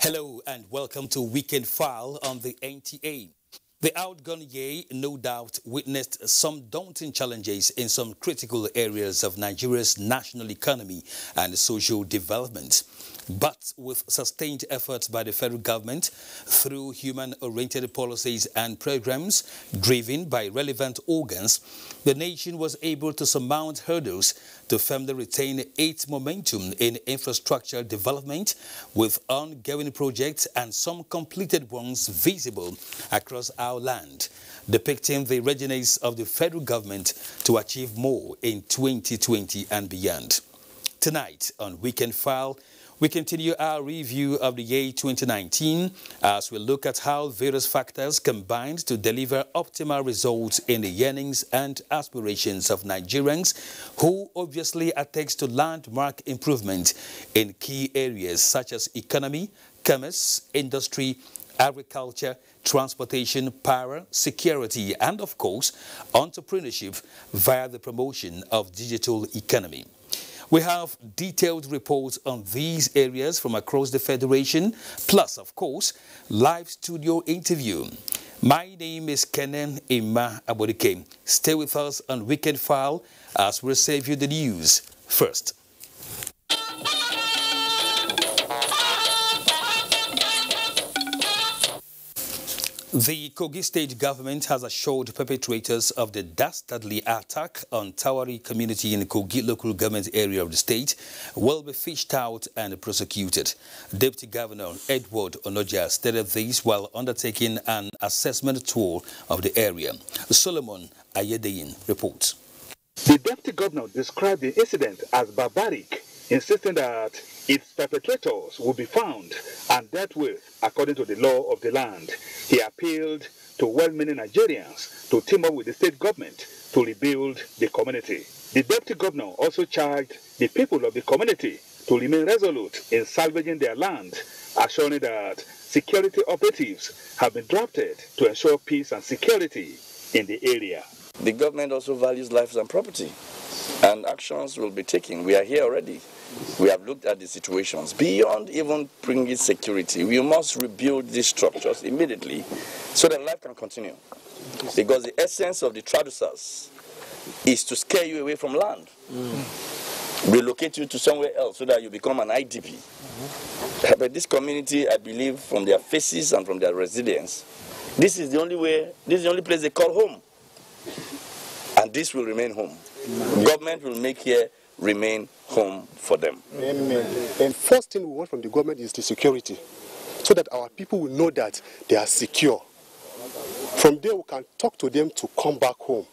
Hello and welcome to Weekend File on the NTA. The outgone year, no doubt, witnessed some daunting challenges in some critical areas of Nigeria's national economy and social development. But with sustained efforts by the federal government through human-oriented policies and programs driven by relevant organs, the nation was able to surmount hurdles to firmly retain its momentum in infrastructure development, with ongoing projects and some completed ones visible across our land, depicting the readiness of the federal government to achieve more in 2020 and beyond. Tonight on Weekend File, we continue our review of the year 2019 as we look at how various factors combined to deliver optimal results in the yearnings and aspirations of Nigerians, who obviously attests to landmark improvement in key areas such as economy, commerce, industry, agriculture, transportation, power, security, and of course, entrepreneurship via the promotion of digital economy. We have detailed reports on these areas from across the Federation, plus, of course, live studio interview. My name is Kenan Ima Abodike. Stay with us on Weekend File as we receive you the news first. The Kogi State government has assured perpetrators of the dastardly attack on Tawari community in the Kogi local government area of the state will be fished out and prosecuted. Deputy Governor Edward Onoja stated this while undertaking an assessment tour of the area. Solomon Ayedeyin reports. The Deputy Governor described the incident as barbaric, insisting that its perpetrators will be found and dealt with according to the law of the land. He appealed to well-meaning Nigerians to team up with the state government to rebuild the community. The Deputy Governor also charged the people of the community to remain resolute in salvaging their land, assuring that security operatives have been drafted to ensure peace and security in the area. The government also values lives and property, and actions will be taken. We are here already. We have looked at the situations. Beyond even bringing security, we must rebuild these structures immediately so that life can continue. Because the essence of the traducers is to scare you away from land. Relocate you to somewhere else so that you become an IDP. But this community, I believe, from their faces and from their residence, this is the only way, this is the only place they call home. And this will remain home. Government will make here remain home for them. Amen. And first thing we want from the government is the security, so that our people will know that they are secure. From there we can talk to them to come back home.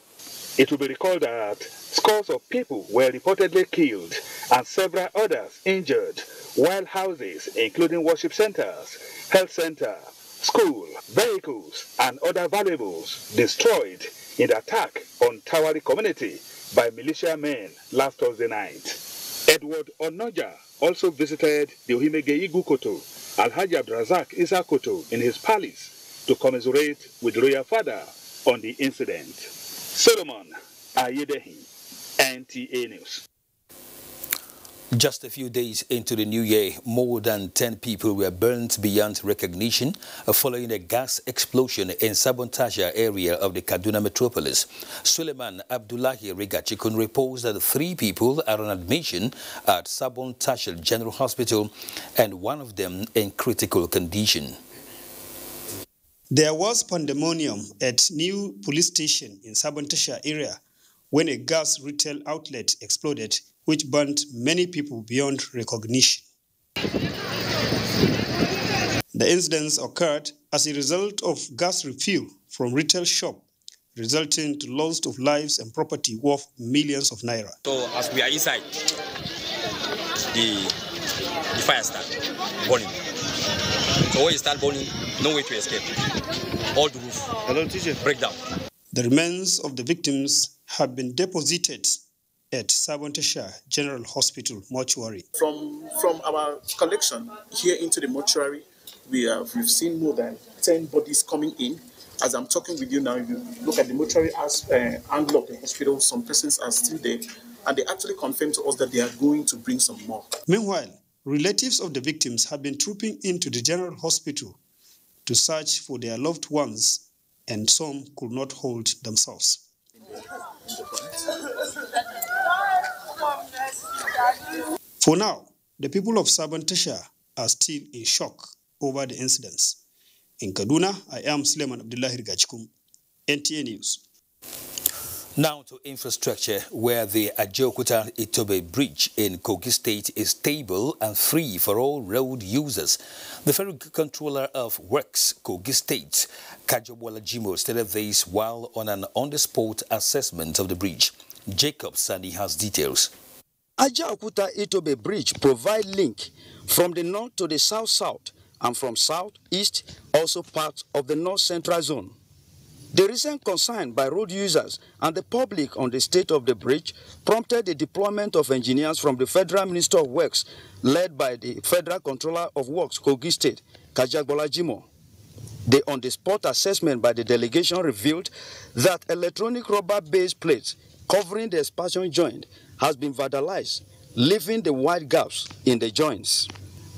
It will be recalled that scores of people were reportedly killed and several others injured, while houses, including worship centers, health center, school, vehicles, and other valuables destroyed in the attack on Tawari community by militiamen last Thursday night. Edward Onoja also visited the Ohimege Igukoto, Alhaji Abdrazak Isakoto, in his palace to commiserate with the royal father on the incident. Solomon Ayedehin, NTA News. Just a few days into the new year, more than 10 people were burnt beyond recognition following a gas explosion in Sabon Tasha area of the Kaduna metropolis. Suleiman Abdullahi Rigachikun reports that 3 people are on admission at Sabon Tasha General Hospital and one of them in critical condition. There was pandemonium at new police station in Sabon Tasha area when a gas retail outlet exploded, which burnt many people beyond recognition. The incidents occurred as a result of gas refuel from retail shop, resulting to loss of lives and property worth millions of naira. So as we are inside, the fire started burning. So when it started burning, no way to escape. All the roof break down. The remains of the victims have been deposited at Sabon Tasha General Hospital mortuary. From our collection here into the mortuary, we've seen more than 10 bodies coming in. As I'm talking with you now, if you look at the mortuary angle of the hospital, some persons are still there, and they actually confirmed to us that they are going to bring some more. Meanwhile, relatives of the victims have been trooping into the general hospital to search for their loved ones, and some could not hold themselves. For now, the people of Sabantasha are still in shock over the incidents. In Kaduna, I am Suleiman Abdullahi Rigachkum, NTA News. Now to infrastructure, where the Ajaokuta-Itobe Bridge in Kogi State is stable and free for all road users. The Federal Controller of Works, Kogi State, Kajabwala Jimo, stated this while on an on-the-spot assessment of the bridge. Jacob Sani has details. Ajaokuta-Itobe Bridge provides link from the north to the south-south and from south-east, also part of the north-central zone. The recent concern by road users and the public on the state of the bridge prompted the deployment of engineers from the Federal Minister of Works, led by the Federal Controller of Works, Kogi State, Kajagbola Jimo. The on-the-spot assessment by the delegation revealed that electronic rubber-based plates covering the expansion joint has been vandalized, leaving the wide gaps in the joints.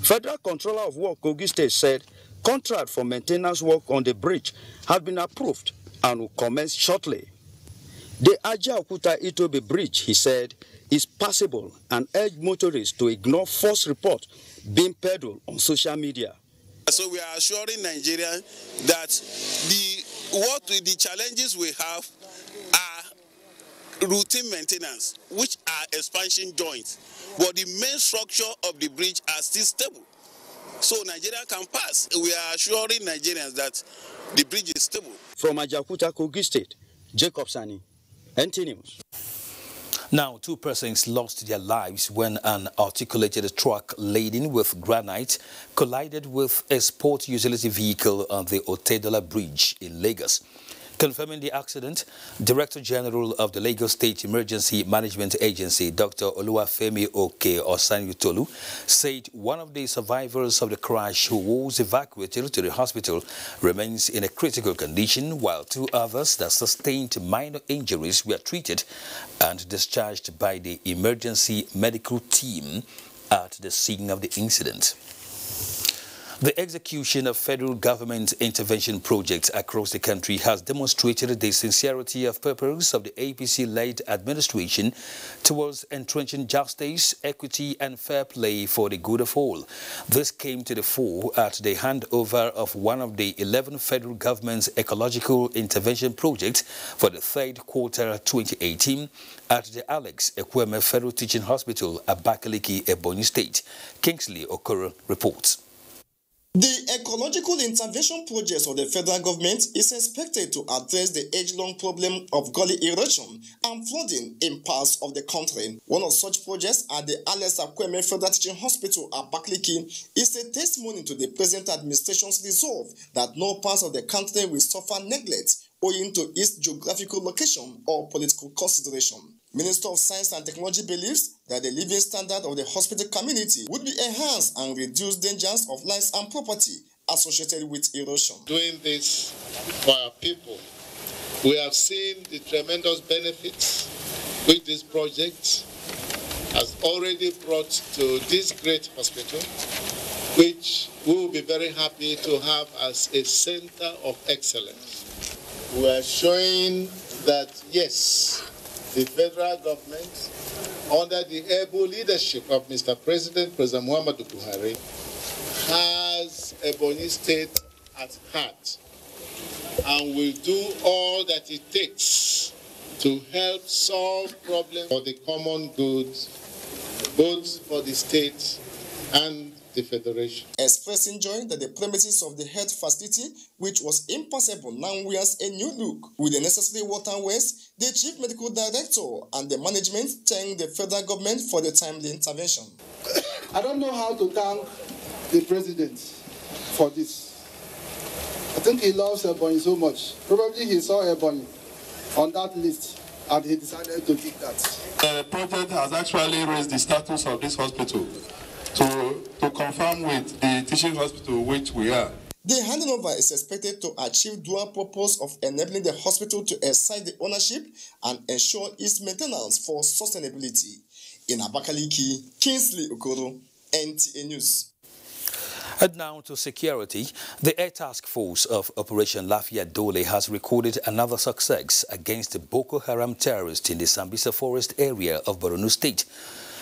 Federal Controller of Works, Kogi State, said contract for maintenance work on the bridge has been approved and will commence shortly. The Ajaokuta-Itobe Bridge, he said, is passable and urged motorists to ignore false reports being peddled on social media. So we are assuring Nigerians that the challenges we have are routine maintenance, which are expansion joints, but the main structure of the bridge are still stable. So Nigeria can pass. We are assuring Nigerians that the bridge is stable. From Ajaokuta, Kogi State, Jacob Sani, NT News. Now, 2 persons lost their lives when an articulated truck laden with granite collided with a sport utility vehicle on the Otedola Bridge in Lagos. Confirming the accident, Director General of the Lagos State Emergency Management Agency, Dr. Oluwafemi Oke Osanyutolu, said one of the survivors of the crash who was evacuated to the hospital remains in a critical condition, while 2 others that sustained minor injuries were treated and discharged by the emergency medical team at the scene of the incident. The execution of federal government intervention projects across the country has demonstrated the sincerity of purpose of the APC-led administration towards entrenching justice, equity and fair play for the good of all. This came to the fore at the handover of one of the 11 federal government's ecological intervention projects for the 3rd quarter 2018 at the Alex Ekweme Federal Teaching Hospital, Abakaliki, Ebonyi State. Kingsley Okoro reports. The ecological intervention projects of the federal government is expected to address the age-long problem of gully erosion and flooding in parts of the country. One of such projects at the Alex Ekweme Federal Teaching Hospital at Abakaliki is a testimony to the present administration's resolve that no parts of the country will suffer neglect owing to its geographical location or political consideration. Minister of Science and Technology believes that the living standard of the hospital community would be enhanced and reduce dangers of lives and property associated with erosion. Doing this for our people, we have seen the tremendous benefits which this project has already brought to this great hospital, which we will be very happy to have as a center of excellence. We are showing that, yes, the federal government, under the able leadership of Mr. President Muhammadu Buhari, has Ebonyi State at heart and will do all that it takes to help solve problems for the common good, both for the state and the Federation. Expressing joy that the premises of the health facility, which was impassable, now wears a new look with the necessary waterways, the Chief Medical Director and the management thank the federal government for the timely intervention. I don't know how to thank the President for this. I think he loves Ebonyi so much. Probably he saw Ebonyi on that list and he decided to take that. The project has actually raised the status of this hospital to confirm with the teaching hospital which we are. The handover is expected to achieve dual purpose of enabling the hospital to exercise the ownership and ensure its maintenance for sustainability. In Abakaliki, Kingsley Okoro, NTA News. And now to security. The Air Task Force of Operation Lafayette Dole has recorded another success against the Boko Haram terrorists in the Sambisa Forest area of Borno State.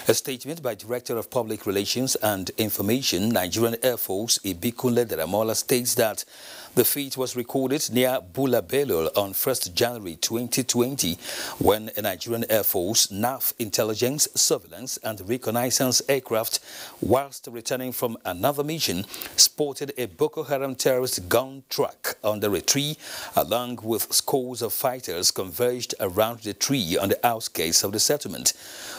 A statement by Director of Public Relations and Information, Nigerian Air Force, Ibikunle Daramola, states that the feat was recorded near Bula Bello on 1st January 2020 when a Nigerian Air Force NAF intelligence, surveillance and reconnaissance aircraft, whilst returning from another mission, spotted a Boko Haram terrorist gun truck under a tree, along with scores of fighters converged around the tree on the outskirts of the settlement,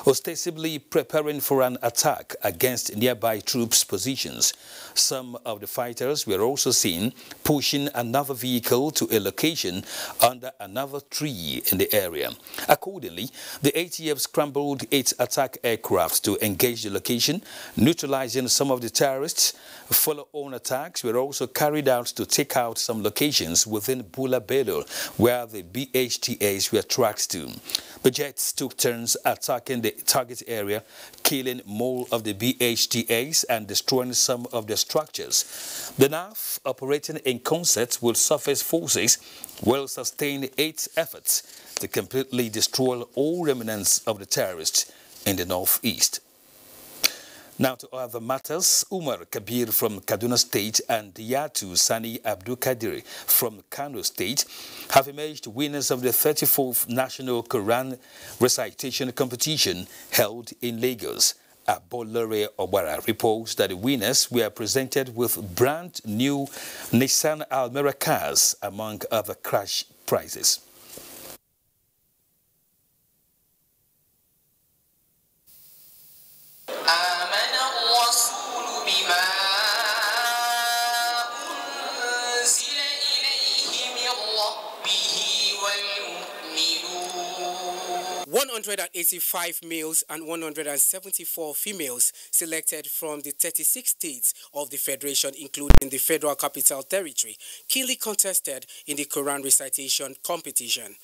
ostensibly preparing for an attack against nearby troops' positions. Some of the fighters were also seen pushing another vehicle to a location under another tree in the area. Accordingly, the ATF scrambled its attack aircraft to engage the location, neutralizing some of the terrorists. Follow-on attacks were also carried out to take out some locations within Bula Bello, where the BHTAs were tracked to. The jets took turns attacking the target area, killing more of the BHTAs and destroying some of the structures. The NAF, operating in concert with surface forces, will sustain its efforts to completely destroy all remnants of the terrorists in the northeast. Now to other matters. Umar Kabir from Kaduna State and Yatu Sani Abdul Kadiri from Kano State have emerged winners of the 34th National Quran Recitation Competition held in Lagos. Abolore Obara reports that the winners were presented with brand new Nissan Almera cars, among other cash prizes. بما أنزل إليه من ربه والمؤمنون. 185 males and 174 females selected from the 36 states of the Federation, including the Federal Capital Territory, keenly contested in the Quran recitation competition.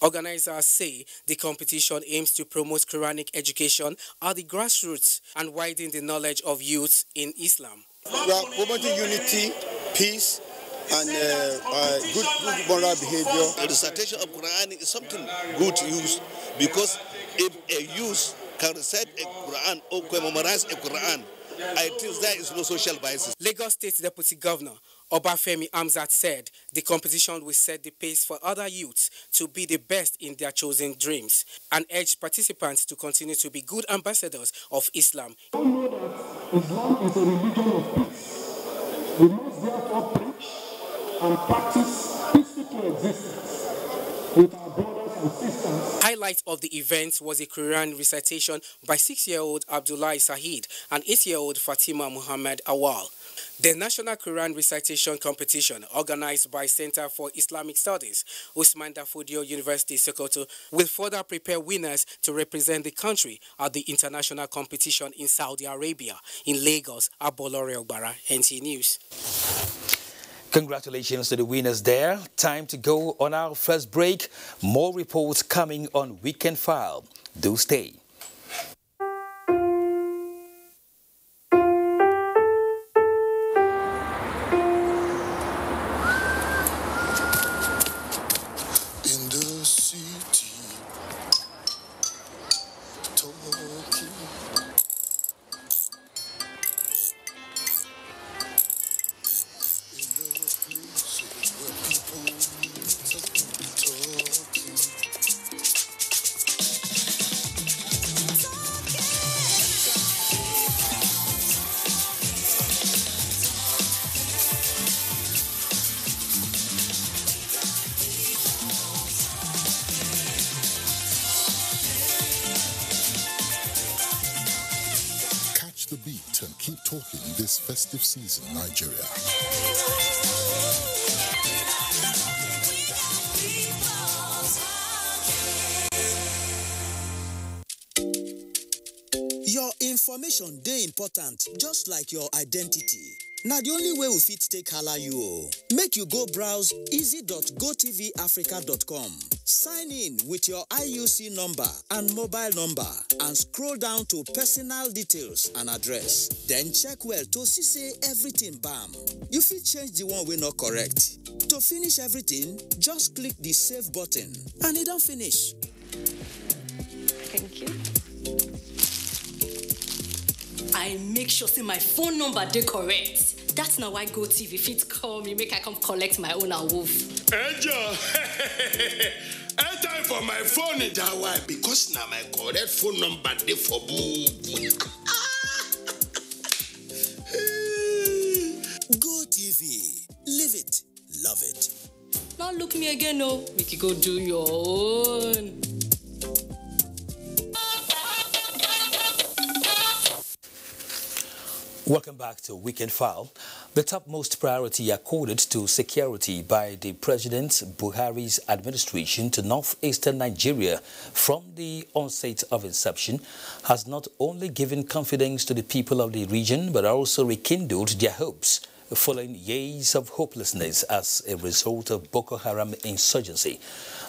Organizers say the competition aims to promote Quranic education at the grassroots and widen the knowledge of youth in Islam. We are promoting unity, peace, and good moral behavior. The recitation of Quran is something good to use, because if a youth can recite a Quran or memorize a Quran, I think there is no social biases. Lagos State Deputy Governor Obafemi Amzat said the competition will set the pace for other youths to be the best in their chosen dreams and urged participants to continue to be good ambassadors of Islam. We know that Islam is a religion of peace. We must therefore preach and practice peaceful coexistence with our brothers and sisters. Highlight of the event was a Quran recitation by 6-year-old Abdullahi Sahid and 8-year-old Fatima Muhammad Awal. The National Quran Recitation Competition, organized by Center for Islamic Studies, Usman Dafodio University, Sokoto, will further prepare winners to represent the country at the international competition in Saudi Arabia. In Lagos, Abolore Ogbara, NT News. Congratulations to the winners there. Time to go on our first break. More reports coming on Weekend File. Do stay. The beat and keep talking this festive season, Nigeria. Your information dey important, just like your identity. Now the only way we fit take hala you. Make you go browse easy.gotvafrica.com. Sign in with your IUC number and mobile number and scroll down to personal details and address. Then check well to see say everything bam. You fit change the one wey not correct. To finish everything, just click the save button and it don't finish. Thank you. I make sure say my phone number dey correct. That's now why GoTV fit call me make I come collect my own awoof. Angel, time for my phone in Tawari because now my correct phone number dey for book. GoTV, live it, love it. Now look me again, no. Make you go do your own. Welcome back to Weekend File. The topmost priority accorded to security by the President Buhari's administration to northeastern Nigeria from the onset of inception has not only given confidence to the people of the region but also rekindled their hopes following years of hopelessness as a result of Boko Haram insurgency.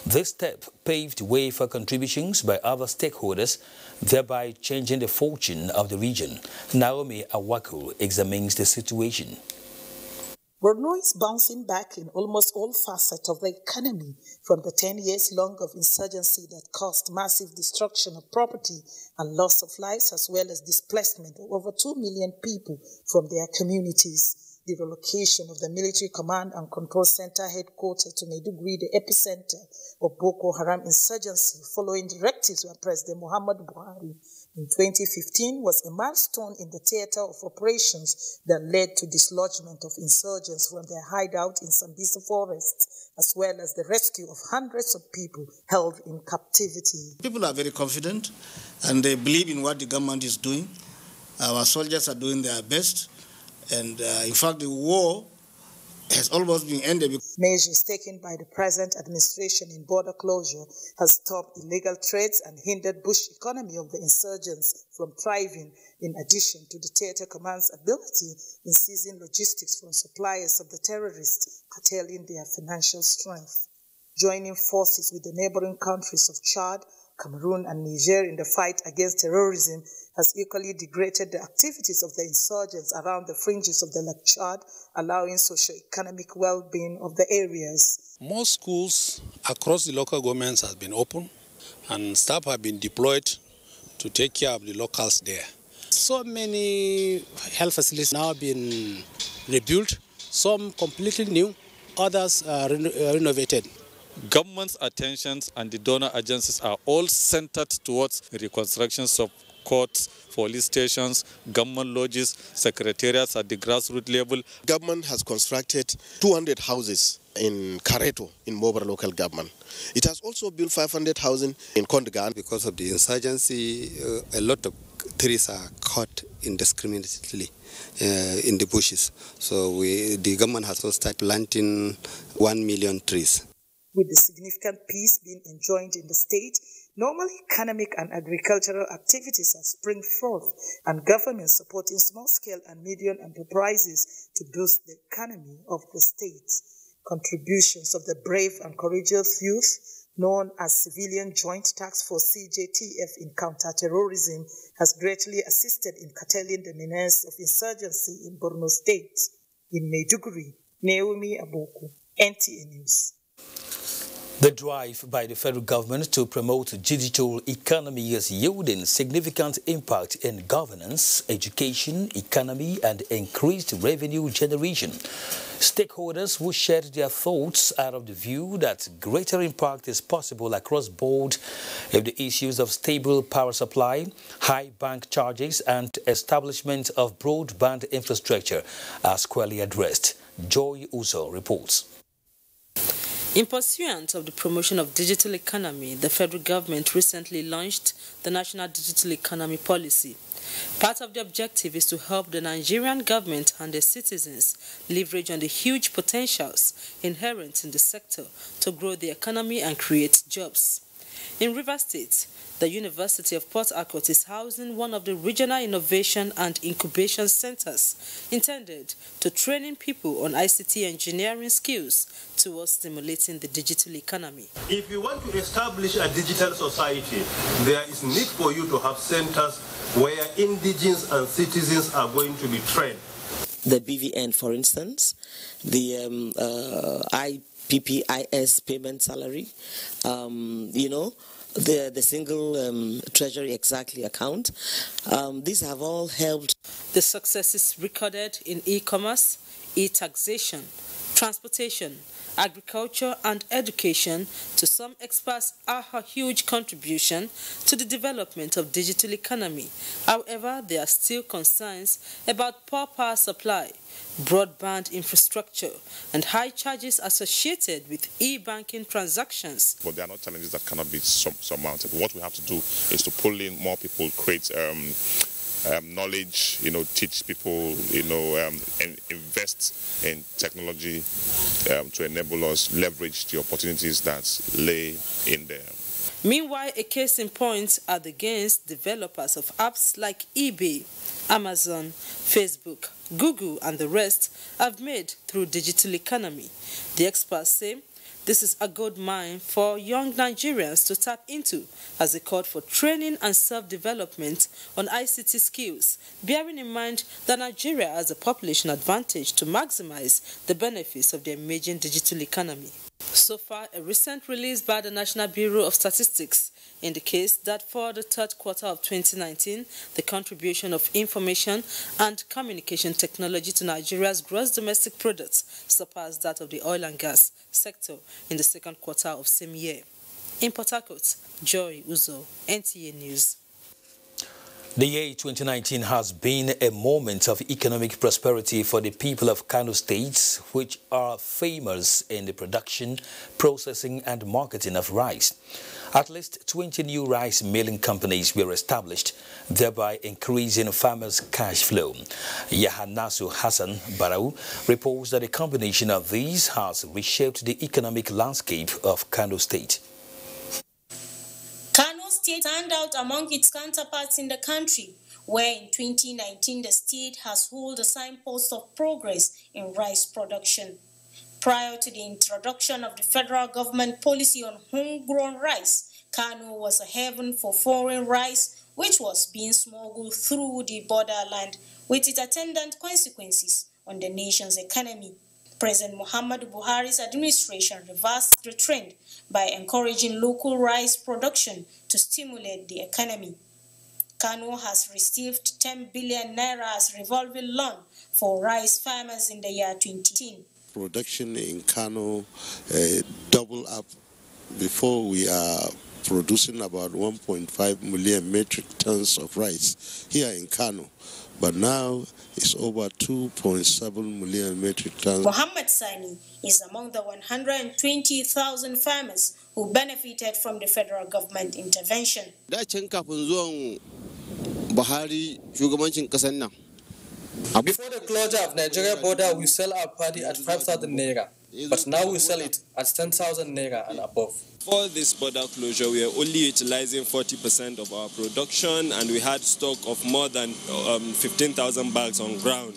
This step paved way for contributions by other stakeholders, thereby changing the fortune of the region. Naomi Awaku examines the situation. Borno is bouncing back in almost all facets of the economy from the 10 years long of insurgency that caused massive destruction of property and loss of lives, as well as displacement of over 2 million people from their communities. The relocation of the Military Command and Control Center headquarters to Maiduguri, the epicenter of Boko Haram insurgency, following directives by President Muhammadu Buhari in 2015, was a milestone in the theater of operations that led to dislodgement of insurgents from their hideout in Sambisa Forest, as well as the rescue of hundreds of people held in captivity. People are very confident and they believe in what the government is doing. Our soldiers are doing their best. And in fact, the war has almost been ended. Measures taken by the present administration in border closure has stopped illegal trades and hindered bush economy of the insurgents from thriving, in addition to the theater command's ability in seizing logistics from suppliers of the terrorists, curtailing their financial strength. Joining forces with the neighboring countries of Chad, Cameroon and Niger in the fight against terrorism has equally degraded the activities of the insurgents around the fringes of the Lake Chad, allowing socio-economic well-being of the areas. More schools across the local governments have been opened and staff have been deployed to take care of the locals there. So many health facilities now been rebuilt, some completely new, others are renovated. Government's attentions and the donor agencies are all centered towards reconstructions of courts, police stations, government lodges, secretariats at the grassroots level. Government has constructed 200 houses in Kareto, in Mobile local government. It has also built 500 housing in Kondogan. Because of the insurgency, a lot of trees are cut indiscriminately in the bushes. So the government has also started planting 1 million trees. With the significant peace being enjoyed in the state, normal economic and agricultural activities have spring forth, and government supporting small-scale and medium enterprises to boost the economy of the state. Contributions of the brave and courageous youth, known as Civilian Joint Task Force CJTF in counter-terrorism, has greatly assisted in curtailing the menace of insurgency in Borno State. In Maiduguri, Naomi Aboku, NTA News. The drive by the federal government to promote digital economy is yielding significant impact in governance, education, economy, and increased revenue generation. Stakeholders who shared their thoughts are of the view that greater impact is possible across board if the issues of stable power supply, high bank charges, and establishment of broadband infrastructure are squarely addressed. Joy Uzo reports. In pursuant of the promotion of digital economy, the federal government recently launched the National Digital Economy Policy. Part of the objective is to help the Nigerian government and their citizens leverage on the huge potentials inherent in the sector to grow the economy and create jobs. In Rivers State, the University of Port Harcourt is housing one of the regional innovation and incubation centers intended to training people on ICT engineering skills towards stimulating the digital economy. If you want to establish a digital society, there is need for you to have centers where indigenous and citizens are going to be trained. The BVN, for instance, the IPPIS payment salary, the single treasury exactly account. These have all helped. The successes recorded in e-commerce, e-taxation, transportation, agriculture and education, to some experts, are a huge contribution to the development of digital economy. However, there are still concerns about poor power supply, broadband infrastructure, and high charges associated with e-banking transactions. But there are not challenges that cannot be surmounted. What we have to do is to pull in more people, create knowledge, teach people, and invest in technology to enable us leverage the opportunities that lay in there. Meanwhile, a case in point are the gains developers of apps like eBay, Amazon, Facebook, Google, and the rest have made through digital economy. The experts say this is a gold mine for young Nigerians to tap into as they call for training and self-development on ICT skills, bearing in mind that Nigeria has a population advantage to maximize the benefits of the emerging digital economy. So far, a recent release by the National Bureau of Statistics indicates that for the third quarter of 2019, the contribution of information and communication technology to Nigeria's gross domestic product surpassed that of the oil and gas sector in the second quarter of same year. In Port Harcourt, Joy Uzo, NTA News. The year 2019 has been a moment of economic prosperity for the people of Kano State, which are famous in the production, processing and marketing of rice. At least 20 new rice milling companies were established, thereby increasing farmers' cash flow. Yahanasu Hassan Barau reports that a combination of these has reshaped the economic landscape of Kano State. Kano State stand out among its counterparts in the country, where in 2019 the state has held a signpost of progress in rice production. Prior to the introduction of the federal government policy on homegrown rice, Kano was a haven for foreign rice, which was being smuggled through the borderland, with its attendant consequences on the nation's economy. President Muhammadu Buhari's administration reversed the trend by encouraging local rice production to stimulate the economy. Kano has received 10 billion naira as revolving loan for rice farmers in the year 2018. Production in Kano double up. Before we are producing about 1.5 million metric tons of rice here in Kano, but now it's over 2.7 million metric tons. Muhammad Sani is among the 120,000 farmers who benefited from the federal government intervention. Before the closure of Nigeria border, we sell our paddy at 5,000 naira, but now we sell it at 10,000 naira and above. For this border closure, we are only utilizing 40% of our production, and we had stock of more than 15,000 bags on ground.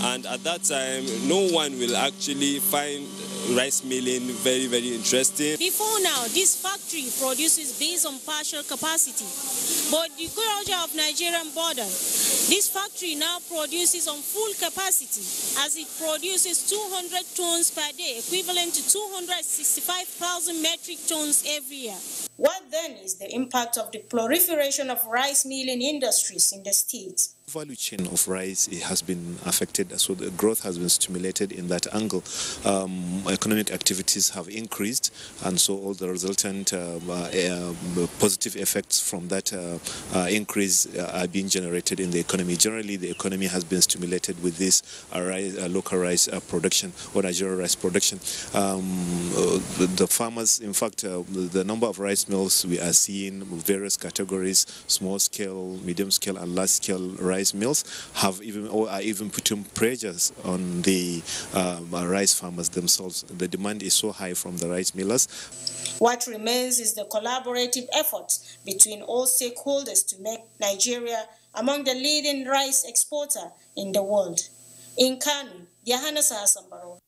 And at that time, no one will actually find rice milling very, very interesting. Before now, this factory produces based on partial capacity. But the closure of Nigerian border, this factory now produces on full capacity, as it produces 200 tons per day, equivalent to 265,000 metric tons every year. What then is the impact of the proliferation of rice milling industries in the state? The value chain of rice, it has been affected, so the growth has been stimulated in that angle. Economic activities have increased, and so all the resultant positive effects from that increase are being generated in the economy. Generally, the economy has been stimulated with this local rice production or Nigerian rice production. The farmers, in fact, the number of rice mills we are seeing, various categories, small scale, medium scale, and large scale rice rice mills are even putting pressures on the rice farmers themselves. The demand is so high from the rice millers. What remains is the collaborative efforts between all stakeholders to make Nigeria among the leading rice exporter in the world. In Kano, Yahana Sahasambaro.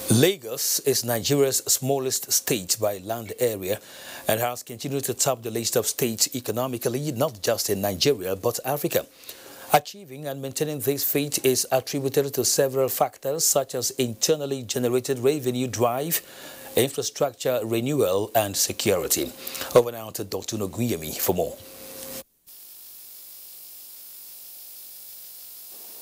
Lagos is Nigeria's smallest state by land area and has continued to top the list of states economically, not just in Nigeria, but Africa. Achieving and maintaining this feat is attributed to several factors such as internally generated revenue drive, infrastructure renewal, and security. Over now to Dr. Noguyemi for more.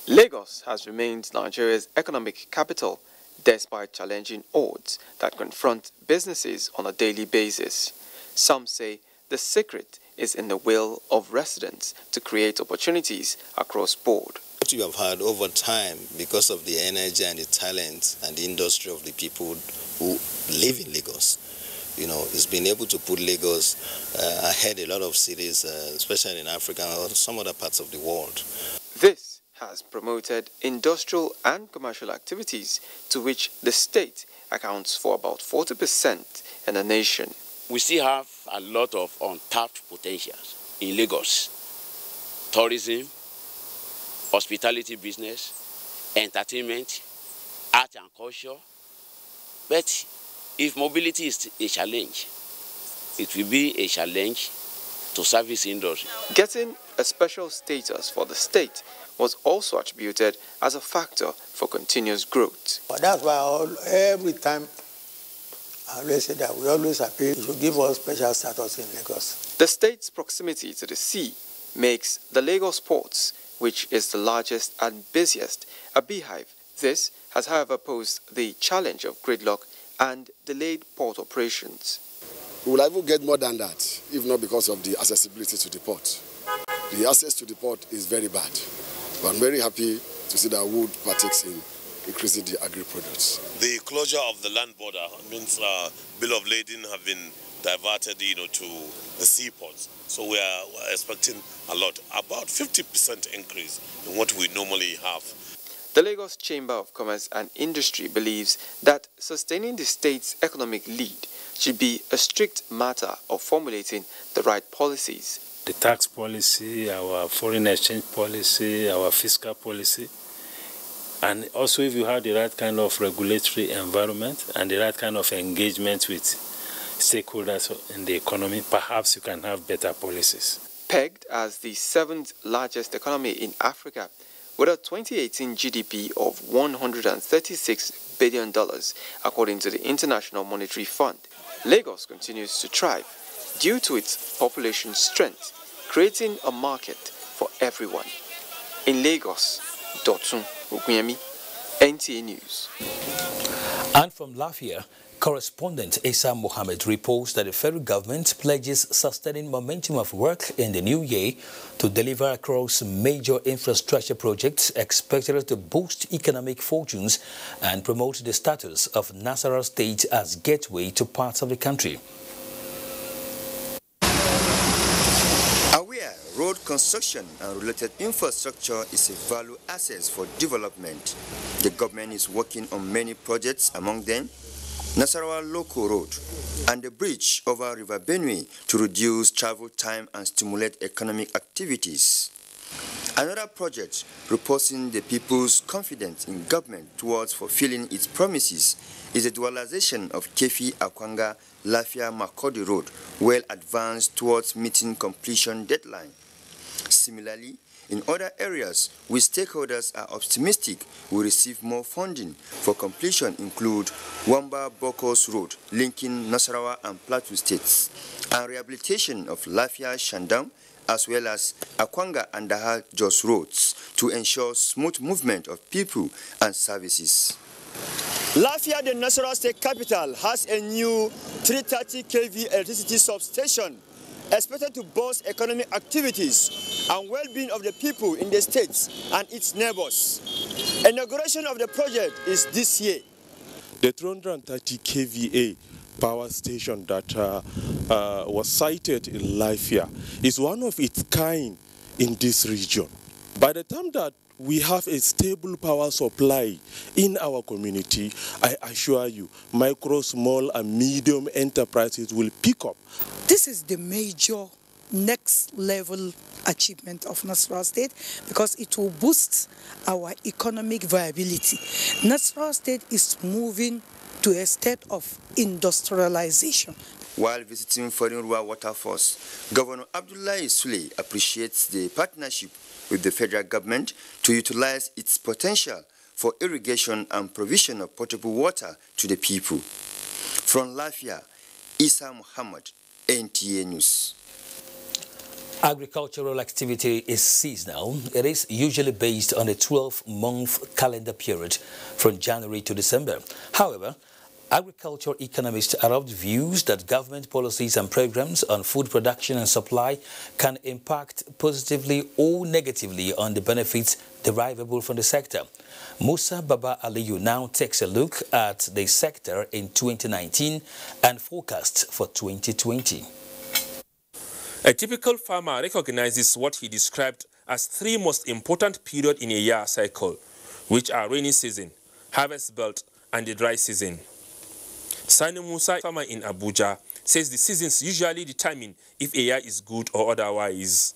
Lagos has remained Nigeria's economic capital despite challenging odds that confront businesses on a daily basis. Some say the secret is in the will of residents to create opportunities across board. What you have had over time, because of the energy and the talent and the industry of the people who live in Lagos, it's been able to put Lagos ahead a lot of cities, especially in Africa or some other parts of the world. This has promoted industrial and commercial activities to which the state accounts for about 40% in the nation. We still have a lot of untapped potentials in Lagos. Tourism, hospitality business, entertainment, art and culture. But if mobility is a challenge, it will be a challenge to service industry. Getting a special status for the state was also attributed as a factor for continuous growth. But that's why every time I always say that we always appeal to give us special status in Lagos. The state's proximity to the sea makes the Lagos ports, which is the largest and busiest, a beehive. This has, however, posed the challenge of gridlock and delayed port operations. We will even get more than that, if not because of the accessibility to the port. The access to the port is very bad. But I'm very happy to see that Wood partakes in increasing the agri-products. The closure of the land border means bill of lading have been diverted, to the seaports. So we're expecting a lot, about 50% increase in what we normally have. The Lagos Chamber of Commerce and Industry believes that sustaining the state's economic lead should be a strict matter of formulating the right policies. The tax policy, our foreign exchange policy, our fiscal policy, and also if you have the right kind of regulatory environment and the right kind of engagement with stakeholders in the economy, perhaps you can have better policies. Pegged as the 7th largest economy in Africa, with a 2018 GDP of $136 billion, according to the International Monetary Fund, Lagos continues to thrive due to its population strength, creating a market for everyone. In Lagos, Dotun Ogunyemi, NTA News. And from Lafia, correspondent Issa Mohammed reports that the federal government pledges sustaining momentum of work in the new year to deliver across major infrastructure projects expected to boost economic fortunes and promote the status of Nasarawa State as gateway to parts of the country. Road construction and related infrastructure is a value asset for development. The government is working on many projects, among them Nasarawa Local Road and the bridge over River Benue to reduce travel time and stimulate economic activities. Another project reposing the people's confidence in government towards fulfilling its promises is the dualization of Kefi Akwanga Lafia Makodi Road, well advanced towards meeting completion deadline. Similarly, in other areas, which stakeholders are optimistic will receive more funding for completion include Wamba Bokos Road, linking Nasarawa and Plateau states, and rehabilitation of Lafia Shandam, as well as Akwanga and Daha Jos roads to ensure smooth movement of people and services. Lafia, the Nasarawa state capital, has a new 330 kV electricity substation expected to boost economic activities and well-being of the people in the states and its neighbors. Inauguration of the project is this year. The 230 kVA power station that was sited in Lafia is one of its kind in this region. By the time that we have a stable power supply in our community, I assure you, micro, small and medium enterprises will pick up. This is the major next level achievement of Nasarawa State because it will boost our economic viability. Nasarawa State is moving to a state of industrialization. While visiting foreign rural waterfalls, Governor Abdullahi Sule appreciates the partnership with the federal government to utilize its potential for irrigation and provision of potable water to the people. From Lafia, Isa Muhammad, NTA News. Agricultural activity is seasonal. It is usually based on a 12-month calendar period from January to December. However, agricultural economists are of the views that government policies and programs on food production and supply can impact positively or negatively on the benefits derivable from the sector. Musa Baba Aliyu now takes a look at the sector in 2019 and forecasts for 2020. A typical farmer recognizes what he described as three most important periods in a year cycle, which are rainy season, harvest belt, and the dry season. Sani Musa, farmer in Abuja, says the seasons usually determine if a year is good or otherwise.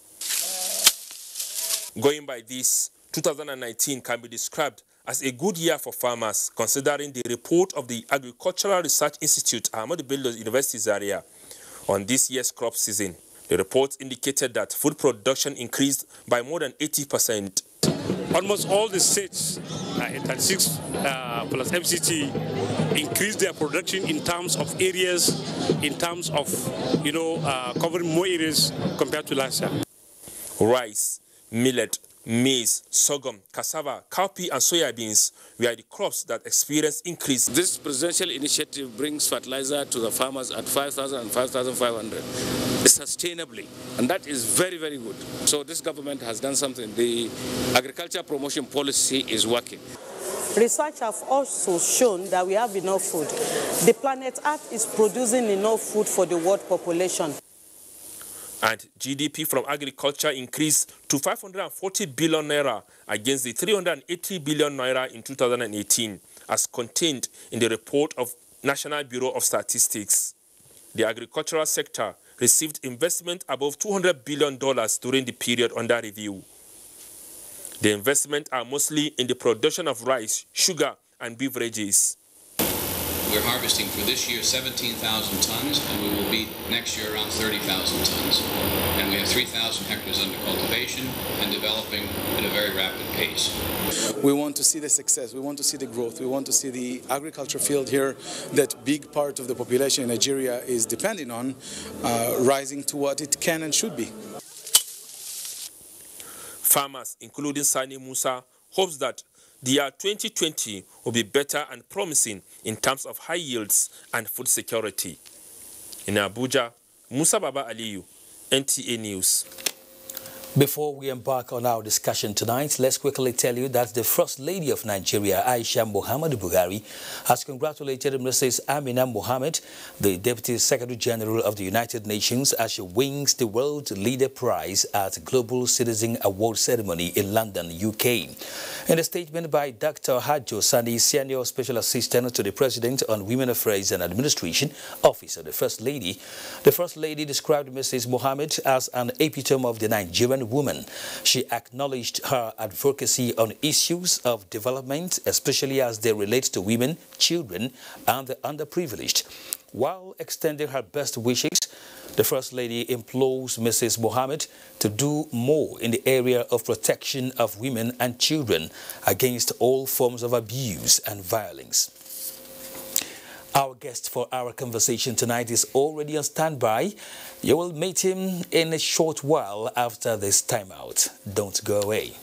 Going by this, 2019 can be described as a good year for farmers, considering the report of the Agricultural Research Institute, Ahmadu Bello University Zaria, on this year's crop season. The report indicated that food production increased by more than 80%. Almost all the states, 36 plus MCT, increased their production in terms of areas, in terms of, covering more areas compared to last year. Rice, millet, maize, sorghum, cassava, cowpea and soybeans were the crops that experienced increase. This presidential initiative brings fertilizer to the farmers at 5,000 and 5,500 sustainably, and that is very, very good. So this government has done something. The agriculture promotion policy is working. Research has also shown that we have enough food. The planet Earth is producing enough food for the world population. And GDP from agriculture increased to 540 billion naira against the 380 billion naira in 2018, as contained in the report of National Bureau of Statistics. The agricultural sector received investment above $200 billion during the period under review. The investments are mostly in the production of rice, sugar, and beverages. We're harvesting for this year 17,000 tons, and we will be next year around 30,000 tons. And we have 3,000 hectares under cultivation and developing at a very rapid pace. We want to see the success, we want to see the growth, we want to see the agriculture field here that big part of the population in Nigeria is depending on rising to what it can and should be. Farmers, including Sani Musa, hopes that the year 2020 will be better and promising in terms of high yields and food security. In Abuja, Musa Baba Aliyu, NTA News. Before we embark on our discussion tonight, let's quickly tell you that the First Lady of Nigeria, Aisha Muhammadu Buhari, has congratulated Mrs. Amina Mohammed, the Deputy Secretary General of the United Nations, as she wins the World Leader Prize at Global Citizen Award Ceremony in London, UK. In a statement by Dr. Hajo Sani, Senior Special Assistant to the President on Women Affairs and Administration, Office of the First Lady described Mrs. Mohammed as an epitome of the Nigerian woman. She acknowledged her advocacy on issues of development, especially as they relate to women, children, and the underprivileged. While extending her best wishes, the First Lady implores Mrs. Mohammed to do more in the area of protection of women and children against all forms of abuse and violence. Our guest for our conversation tonight is already on standby. You will meet him in a short while after this timeout. Don't go away.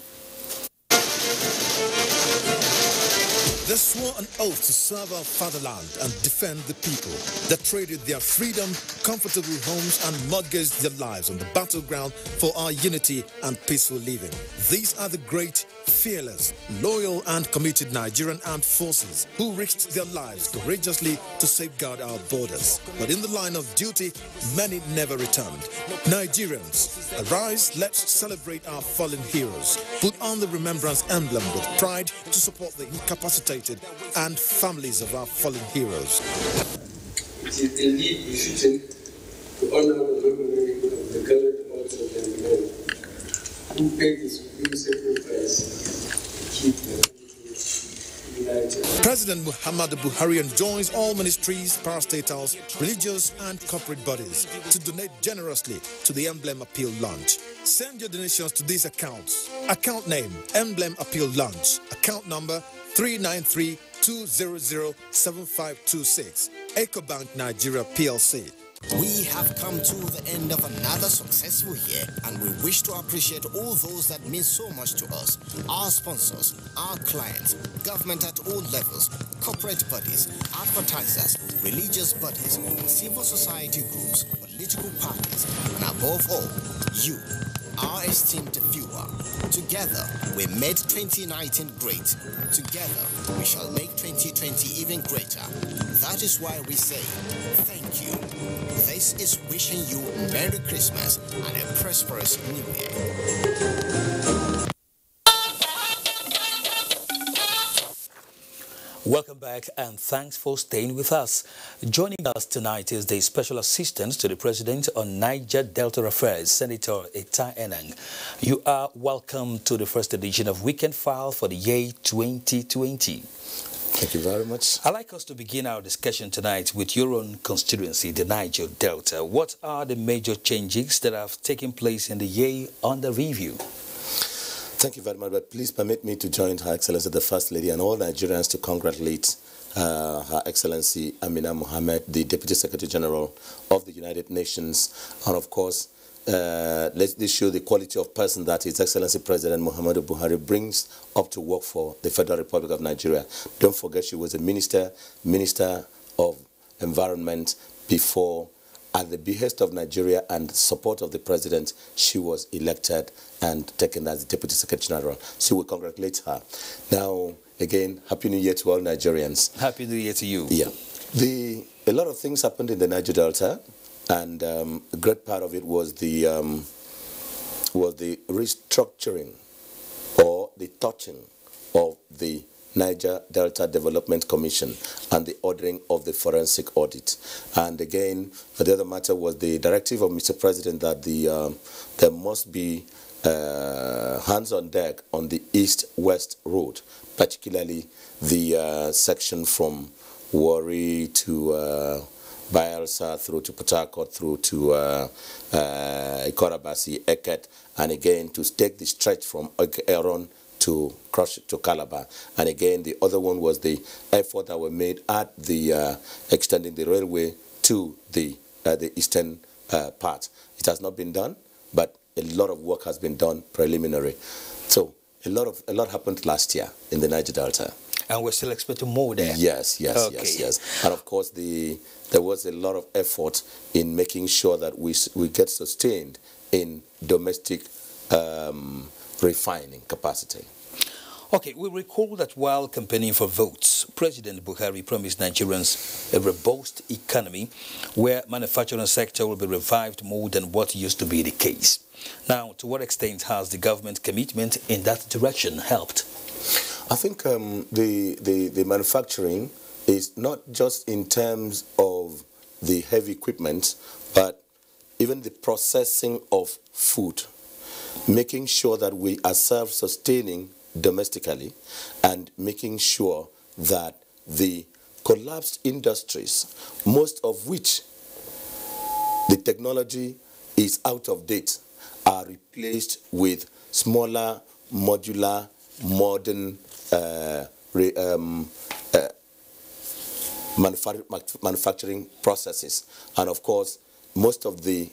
They swore an oath to serve our fatherland and defend the people. They traded their freedom, comfortable homes, and mortgaged their lives on the battleground for our unity and peaceful living. These are the great fearless, loyal and committed Nigerian armed forces who risked their lives courageously to safeguard our borders. But in the line of duty, many never returned. Nigerians, arise, let's celebrate our fallen heroes. Put on the remembrance emblem with pride to support the incapacitated and families of our fallen heroes. It is indeed befitting to honor the memory of the gallant hearts and men who paid the supreme sacrifice to keep the country united. President Muhammadu Buhari enjoins all ministries, parastatals, religious and corporate bodies to donate generously to the Emblem Appeal Launch. Send your donations to these accounts. Account name, Emblem Appeal Launch. Account number 393-200-7526. EcoBank Nigeria PLC. We have come to the end of another successful year, and we wish to appreciate all those that mean so much to us: our sponsors, our clients, government at all levels, corporate bodies, advertisers, religious bodies, civil society groups, political parties, and above all, you, our esteemed viewer. Together, we made 2019 great. Together, we shall make 2020 even greater. That is why we say, thank you. This is wishing you Merry Christmas and a prosperous New Year. Welcome back and thanks for staying with us. Joining us tonight is the Special Assistant to the President on Niger Delta Affairs, Senator Eta Enang. You are welcome to the first edition of Weekend File for the year 2020. Thank you very much. I'd like us to begin our discussion tonight with your own constituency, the Niger Delta. What are the major changes that have taken place in the year under review? Thank you very much, but please permit me to join Her Excellency the First Lady and all Nigerians to congratulate Her Excellency Amina Mohammed, the Deputy Secretary General of the United Nations, and of course, let's show the quality of person that His Excellency President Muhammadu Buhari brings up to work for the Federal Republic of Nigeria. Don't forget she was a Minister of Environment before. At the behest of Nigeria and support of the President, she was elected and taken as the Deputy Secretary General. So we congratulate her. Now, again, Happy New Year to all Nigerians. Happy New Year to you. Yeah. A lot of things happened in the Niger Delta, and a great part of it was the restructuring or the touching of the Niger Delta Development Commission and the ordering of the forensic audit. And again, the other matter was the directive of Mr. President that there must be hands on deck on the east-west road, particularly the section from Tawari to Bayelsa through to Port Harcourt through to Ikorabasi, Eket, and again to take the stretch from Aaron to cross to Calabar. And again, the other one was the effort that were made at the extending the railway to the eastern part. It has not been done, but a lot of work has been done preliminary. So a lot happened last year in the Niger Delta. And we're still expecting more there. Yes. And of course, there was a lot of effort in making sure that we get sustained in domestic refining capacity. Okay, we recall that while campaigning for votes, President Buhari promised Nigerians a robust economy where manufacturing sector will be revived more than what used to be the case. Now, to what extent has the government commitment in that direction helped? I think the manufacturing is not just in terms of the heavy equipment, but even the processing of food, making sure that we are self-sustaining domestically and making sure that the collapsed industries, most of which the technology is out of date, are replaced with smaller, modular, modern manufacturing processes. And of course, most of the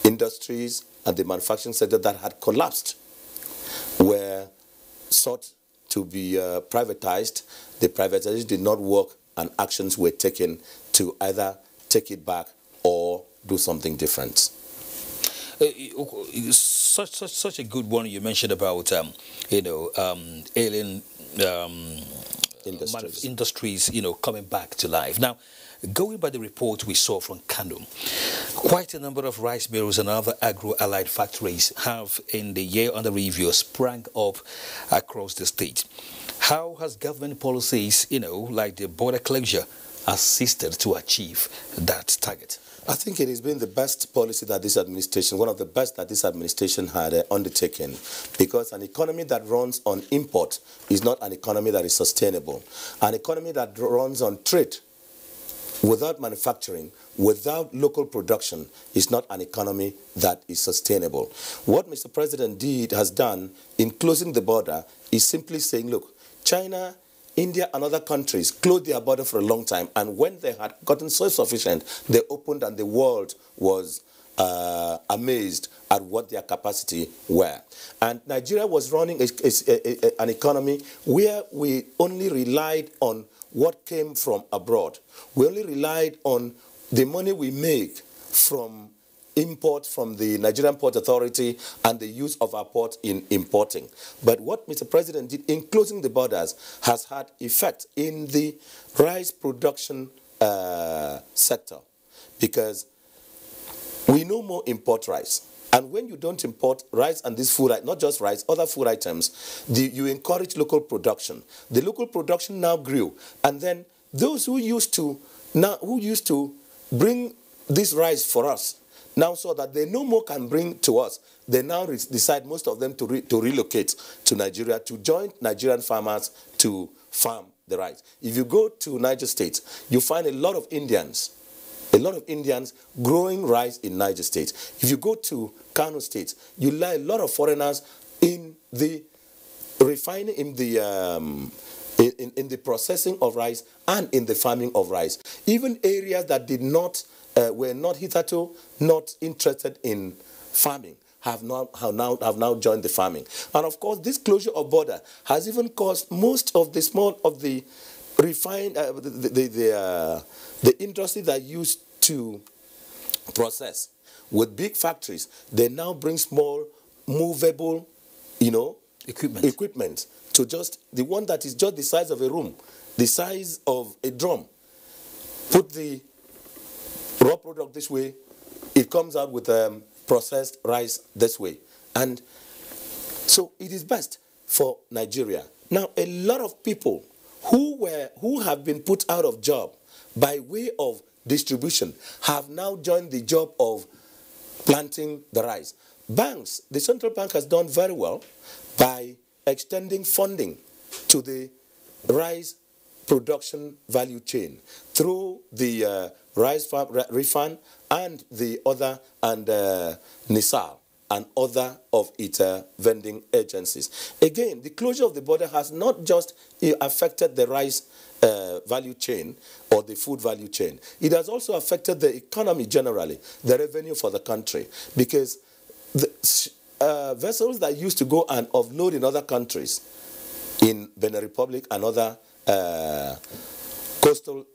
industries and the manufacturing sector that had collapsed were sought to be privatized. The privatization did not work, and actions were taken to either take it back or do something different. Such a good one you mentioned about alien industries, coming back to life. Now, going by the report we saw from Kano, quite a number of rice mills and other agro-allied factories have, in the year under review, sprang up across the state. How has government policies, like the border closure, assisted to achieve that target? I think it has been the best policy that this administration, one of the best that this administration had undertaken, because an economy that runs on import is not an economy that is sustainable. An economy that runs on trade without manufacturing, without local production, is not an economy that is sustainable. What Mr. President has done in closing the border is simply saying, look, China, India and other countries closed their border for a long time, and when they had gotten self-sufficient, they opened and the world was amazed at what their capacity were. And Nigeria was running an economy where we only relied on what came from abroad. We only relied on the money we make from import from the Nigerian Port Authority and the use of our port in importing. But what Mr. President did in closing the borders has had effect in the rice production sector, because we no more import rice. And when you don't import rice and this food, not just rice, other food items, you encourage local production. The local production now grew, and then those who used to bring this rice for us now saw that they no more can bring to us. They now decide, most of them, to relocate to Nigeria, to join Nigerian farmers to farm the rice. If you go to Niger State, you find a lot of Indians growing rice in Niger State. If you go to Kano State, you find a lot of foreigners in the refining, in the processing of rice and in the farming of rice. Even areas that were not hitherto not interested in farming have now joined the farming. And of course, this closure of border has even caused most of the industry that used to process with big factories, they now bring small movable equipment to just the one that is just the size of a room, the size of a drum. Put the raw product this way, it comes out with processed rice this way. And so it is best for Nigeria. Now, a lot of people who have been put out of job by way of distribution have now joined the job of planting the rice. Banks, the central bank has done very well by extending funding to the rice production value chain through the rice refund and the other, and NISAL and other of its vending agencies. Again, the closure of the border has not just affected the rice value chain or the food value chain. It has also affected the economy generally, the revenue for the country, because the vessels that used to go and offload in other countries, in Benin Republic and other coastal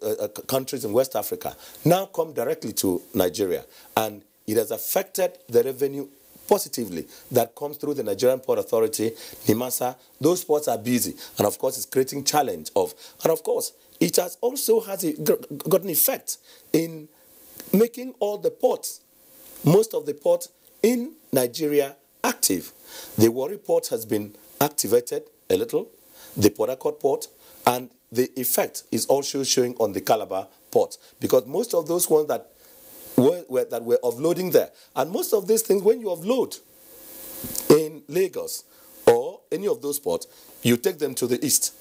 countries in West Africa, now come directly to Nigeria, and it has affected the revenue positively that comes through the Nigerian Port Authority, NIMASA. Those ports are busy, and of course it's creating challenge and of course it has also got an effect in making all the ports, most of the ports in Nigeria, active. The Warri port has been activated a little, the Port Harcourt port, and the effect is also showing on the Calabar port, because most of those ones that were offloading there, and most of these things, when you offload in Lagos or any of those ports, you take them to the east.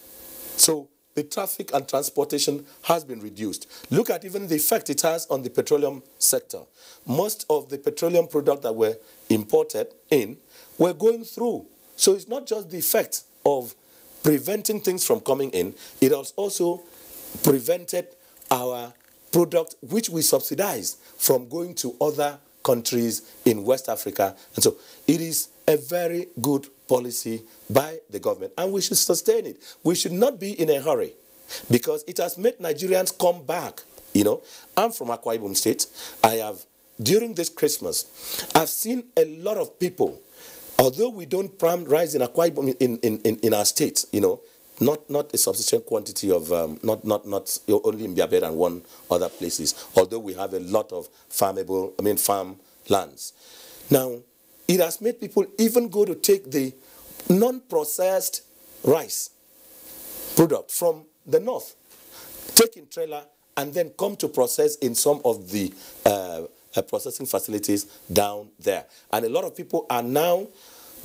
So the traffic and transportation has been reduced. Look at even the effect it has on the petroleum sector. Most of the petroleum products that were imported in were going through. So it's not just the effect of preventing things from coming in, it has also prevented our product, which we subsidize, from going to other countries in West Africa. And so it is a very good policy by the government, and we should sustain it. We should not be in a hurry, because it has made Nigerians come back. I'm from Akwa Ibom State. I have during this Christmas, I've seen a lot of people, although we don't plant rice in Akwa Ibom in our state, you know, not a sufficient quantity of, not only in Biabed and one other places, although we have a lot of farm lands. Now, it has made people even go to take the non-processed rice product from the north, take in trailer, and then come to process in some of the processing facilities down there. And a lot of people are now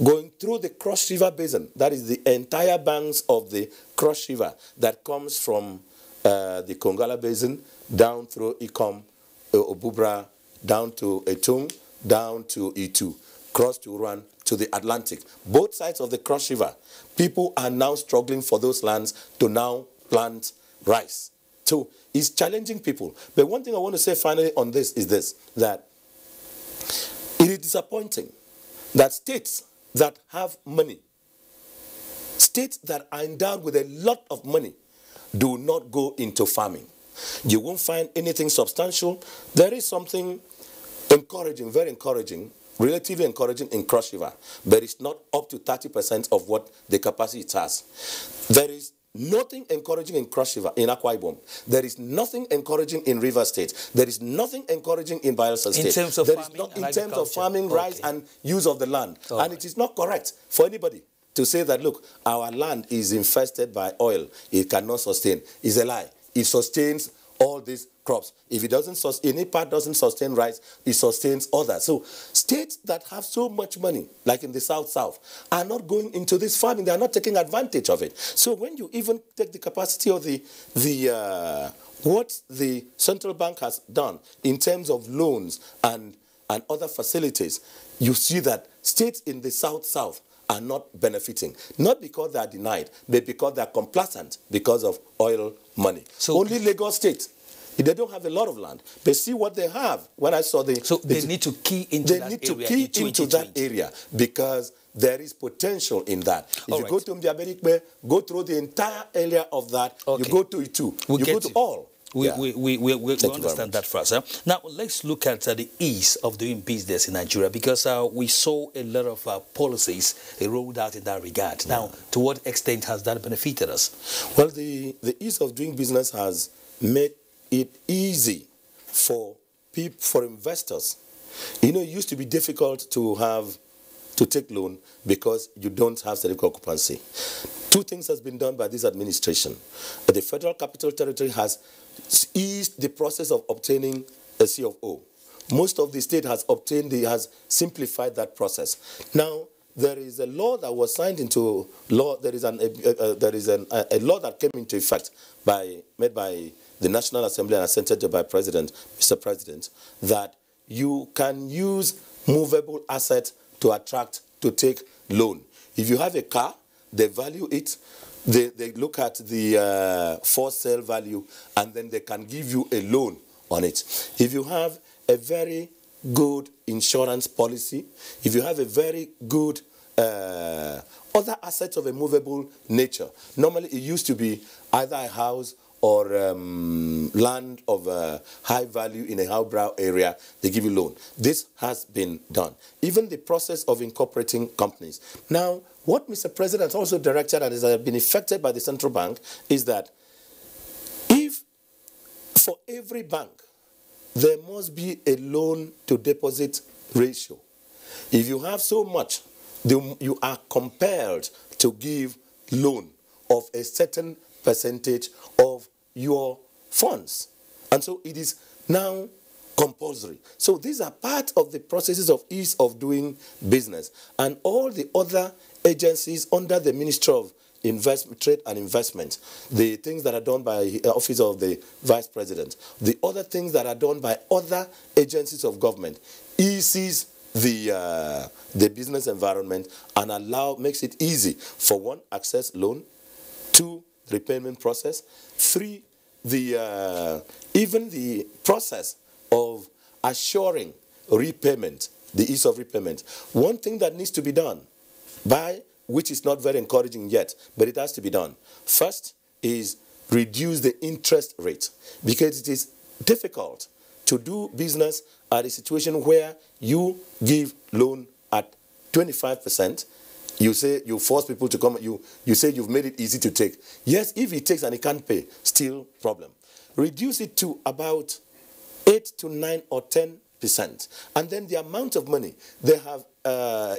going through the Cross River Basin. That is the entire banks of the Cross River that comes from the Kongala Basin down through Ikom, Obubra, down to Etung, down to Itu, cross to Uran, to the Atlantic. Both sides of the Cross River, people are now struggling for those lands to now plant rice. So it's challenging people. But one thing I want to say finally on this is this, that it is disappointing that states that have money, states that are endowed with a lot of money, do not go into farming. You won't find anything substantial. There is something encouraging, very encouraging, relatively encouraging in Cross River, but it's not up to 30% of what the capacity it has. There is nothing encouraging in Cross River, in Akwa Ibom. There is nothing encouraging in River State. There is nothing encouraging in Bayelsa State. In terms of farming, in terms of farming, rice, and use of the land. And it is not correct for anybody to say that, look, our land is infested by oil. It cannot sustain. It's a lie. It sustains all these crops. If it doesn't sustain, any part doesn't sustain rice, it sustains others. So states that have so much money, like in the South, are not going into this farming. They are not taking advantage of it. So when you even take the capacity of what the central bank has done in terms of loans and other facilities, you see that states in the South are not benefiting. Not because they are denied, but because they are complacent because of oil money. So only Lagos State, they don't have a lot of land. But see what they have. When I saw they need to key into that area. They need to key into that area because there is potential in that. If you go to Mbiaberikbe, go through the entire area of that. You go to Itu. You go to all. We understand that first. Now, let's look at the ease of doing business in Nigeria, because we saw a lot of policies rolled out in that regard. Now, to what extent has that benefited us? Well, the ease of doing business has made it easy for people, for investors. You know, it used to be difficult to take loan because you don't have certificate of occupancy. Two things has been done by this administration. The Federal Capital Territory has eased the process of obtaining a C of O. Most of the state has simplified that process. Now, there is a law that was signed into law. There is a law that came into effect made by the National Assembly and assented to by Mr. President, that you can use movable assets to take loan. If you have a car, they value it. They look at the for sale value, and then they can give you a loan on it. If you have a very good insurance policy, if you have a very good other assets of a movable nature, normally it used to be either a house or land of high value in a highbrow area, they give you loan. This has been done. Even the process of incorporating companies. Now, what Mr. President also directed and has been effected by the central bank is that if for every bank there must be a loan to deposit ratio. If you have so much, you are compelled to give loan of a certain percentage of your funds. And so it is now compulsory. So these are part of the processes of ease of doing business. And all the other agencies under the Ministry of Trade and Investment, the things that are done by the Office of the Vice President, the other things that are done by other agencies of government, eases the business environment and makes it easy for one, access loan, two, repayment process, three, even the process of assuring repayment, the ease of repayment. One thing that needs to be done, which is not very encouraging yet, but it has to be done. First is reduce the interest rate, because it is difficult to do business at a situation where you give loan at 25%, you say you force people to come, you say you've made it easy to take. Yes, if he takes and he can't pay, still problem. Reduce it to about 8 to 9 or 10%. And then the amount of money, they have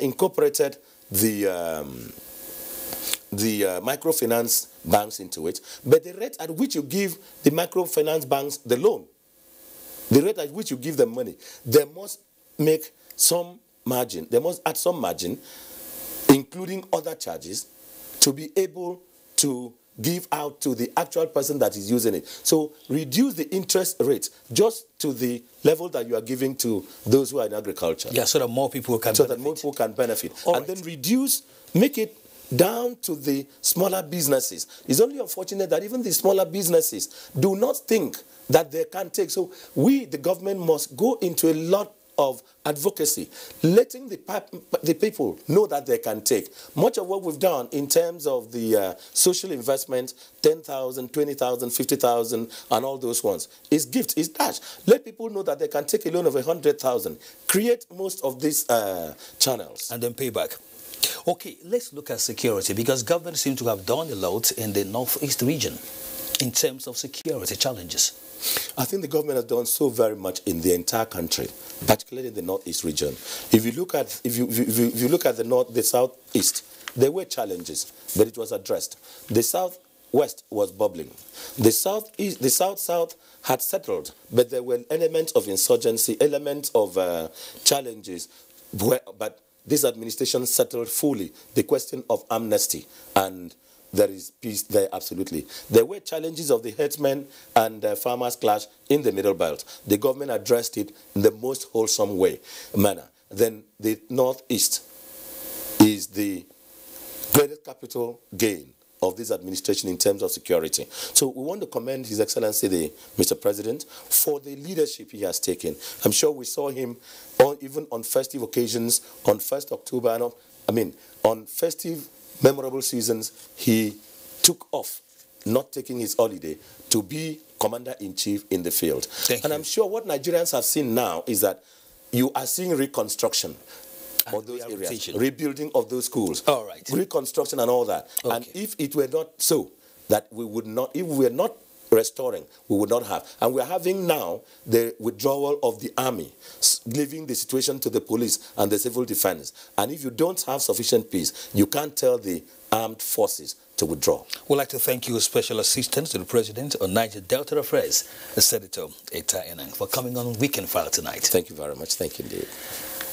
incorporated the microfinance banks into it, but the rate at which you give the microfinance banks the loan, the rate at which you give them money, they must make some margin, they must add some margin, including other charges, to be able to give out to the actual person that is using it. So reduce the interest rate just to the level that you are giving to those who are in agriculture. Yeah, so that more people can benefit. That more people can benefit. All and right. then reduce, make it down to the smaller businesses. It's only unfortunate that even the smaller businesses do not think that they can take. So we, the government, must go into a lot of advocacy, letting the people know that they can take. Much of what we've done in terms of the social investment, 10,000, 20,000, 50,000, and all those ones, is gift, is dash. Let people know that they can take a loan of 100,000. Create most of these channels. And then pay back. Okay, let's look at security, because government seems to have done a lot in the northeast region in terms of security challenges. I think the government has done so very much in the entire country, particularly in the northeast region. If you look at the southeast, there were challenges, but it was addressed. The southwest was bubbling. The south had settled, but there were elements of insurgency, elements of challenges, but this administration settled fully the question of amnesty, and there is peace there, absolutely. There were challenges of the herdsmen and farmers' clash in the Middle Belt. The government addressed it in the most wholesome manner. Then the Northeast is the greatest capital gain of this administration in terms of security. So we want to commend His Excellency, Mr. President, for the leadership he has taken. I'm sure we saw him even on festive occasions, on 1st October, on festive memorable seasons, he took off, not taking his holiday, to be commander-in-chief in the field. And I'm sure what Nigerians have seen now is that you are seeing reconstruction of those areas, rebuilding of those schools, all right, reconstruction and all that. Okay. And if it were not so, that we would not, if we were not restoring, we would not have. And we're having now the withdrawal of the army, leaving the situation to the police and the civil defense. And if you don't have sufficient peace, you can't tell the armed forces to withdraw. We'd like to thank you, Special Assistant to the President on Niger Delta Affairs, Senator Eta Enang, for coming on Weekend File tonight. Thank you very much. Thank you indeed.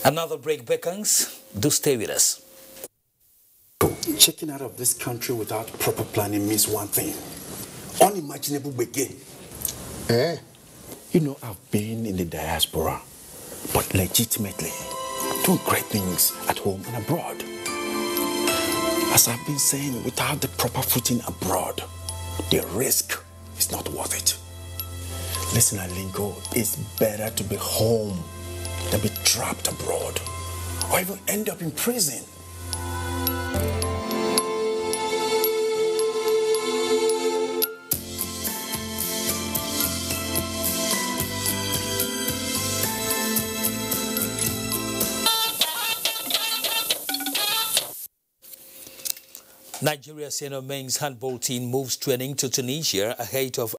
Another break beckons. Do stay with us. Checking out of this country without proper planning means one thing. Unimaginable begin. You know, I've been in the diaspora, but legitimately doing great things at home and abroad. As I've been saying, without the proper footing abroad, the risk is not worth it. Listen, Alinko, it's better to be home than be trapped abroad, or even end up in prison. Nigeria's senior men's handball team moves training to Tunisia ahead of